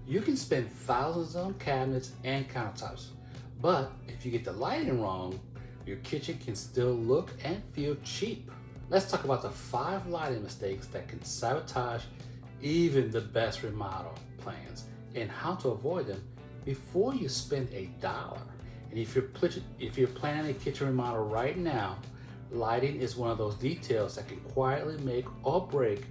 You can spend thousands on cabinets and countertops, but if you get the lighting wrong, your kitchen can still look and feel cheap. Let's talk about the 5 lighting mistakes that can sabotage even the best remodel plans and how to avoid them before you spend a dollar. And if you're planning a kitchen remodel right now, lighting is one of those details that can quietly make or break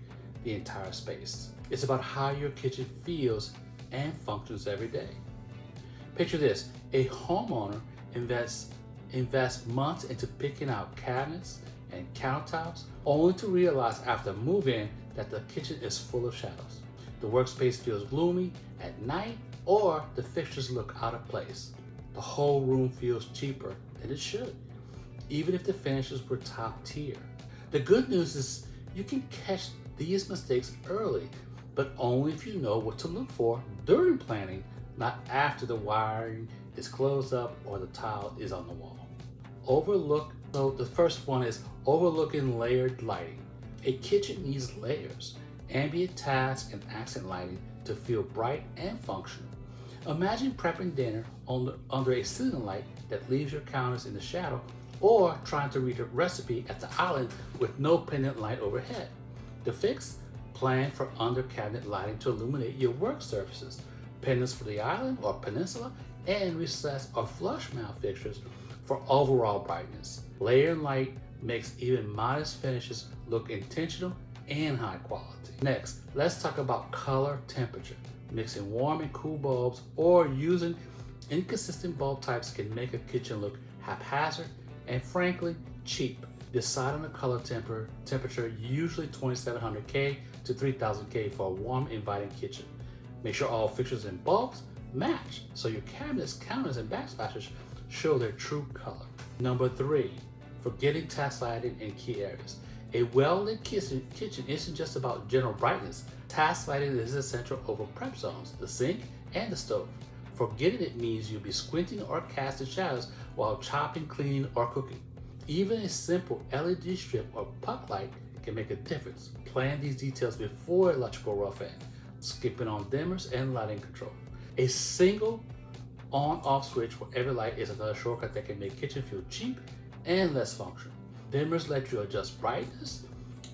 the entire space. It's about how your kitchen feels and functions every day. Picture this: a homeowner invests months into picking out cabinets and countertops, only to realize after move-in that the kitchen is full of shadows. The workspace feels gloomy at night, or the fixtures look out of place. The whole room feels cheaper than it should, even if the finishes were top tier. The good news is you can catch these mistakes early, but only if you know what to look for during planning, not after the wiring is closed up or the tile is on the wall. So the first one is overlooking layered lighting. A kitchen needs layers, ambient task and accent lighting to feel bright and functional. Imagine prepping dinner under a ceiling light that leaves your counters in the shadow, or trying to read a recipe at the island with no pendant light overhead. To fix, plan for under cabinet lighting to illuminate your work surfaces, pendants for the island or peninsula, and recessed or flush mount fixtures for overall brightness. Layer and light makes even modest finishes look intentional and high quality. Next, let's talk about color temperature. Mixing warm and cool bulbs or using inconsistent bulb types can make a kitchen look haphazard and frankly cheap. Decide on the color temperature, usually 2700 K to 3000 K for a warm, inviting kitchen. Make sure all fixtures and bulbs match so your cabinets, counters, and backsplashes show their true color. Number 3, forgetting task lighting in key areas. A well-lit kitchen isn't just about general brightness. Task lighting is essential over prep zones, the sink, and the stove. Forgetting it means you'll be squinting or casting shadows while chopping, cleaning, or cooking. Even a simple LED strip or puck light can make a difference. Plan these details before electrical rough end, skipping on dimmers and lighting control. A single on-off switch for every light is another shortcut that can make kitchen feel cheap and less functional. Dimmers let you adjust brightness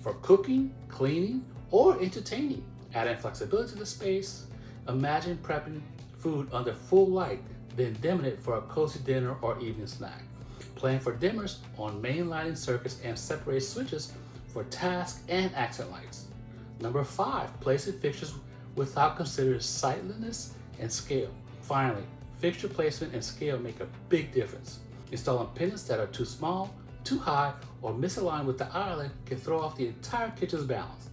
for cooking, cleaning, or entertaining, adding flexibility to the space. Imagine prepping food under full light, then dimming it for a cozy dinner or evening snack. Plan for dimmers on main lighting circuits and separate switches for task and accent lights. Number 5, placing fixtures without considering sightliness and scale. Finally, fixture placement and scale make a big difference. Installing pendants that are too small, too high, or misaligned with the island can throw off the entire kitchen's balance.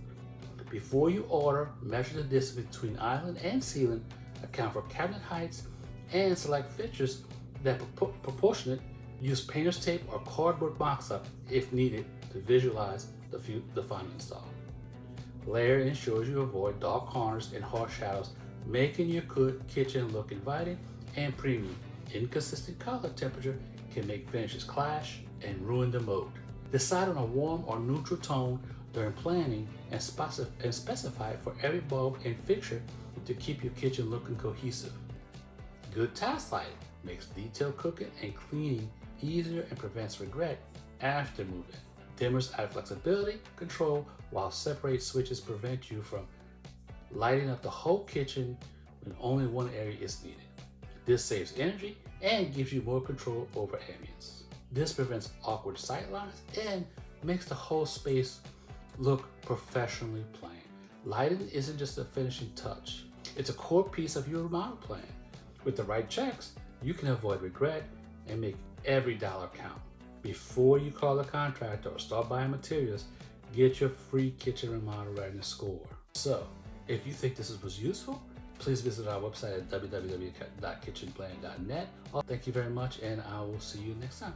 Before you order, measure the distance between island and ceiling, account for cabinet heights, and select fixtures that are proportionate. Use painter's tape or cardboard mock-up if needed to visualize the final install. Layer ensures you avoid dark corners and harsh shadows, making your kitchen look inviting and premium. Inconsistent color temperature can make finishes clash and ruin the mood. Decide on a warm or neutral tone during planning and specify it for every bulb and fixture to keep your kitchen looking cohesive. Good task lighting makes detailed cooking and cleaning easier and prevents regret after moving. Dimmers add flexibility, control, while separate switches prevent you from lighting up the whole kitchen when only one area is needed. This saves energy and gives you more control over ambience. This prevents awkward sight lines and makes the whole space look professionally planned. Lighting isn't just a finishing touch, it's a core piece of your remodel plan. With the right checks, you can avoid regret and make every dollar count. Before you call a contractor or start buying materials, get your free kitchen remodel readiness score. So, if you think this was useful, please visit our website at www.kitchenplan.net. Thank you very much, and I will see you next time.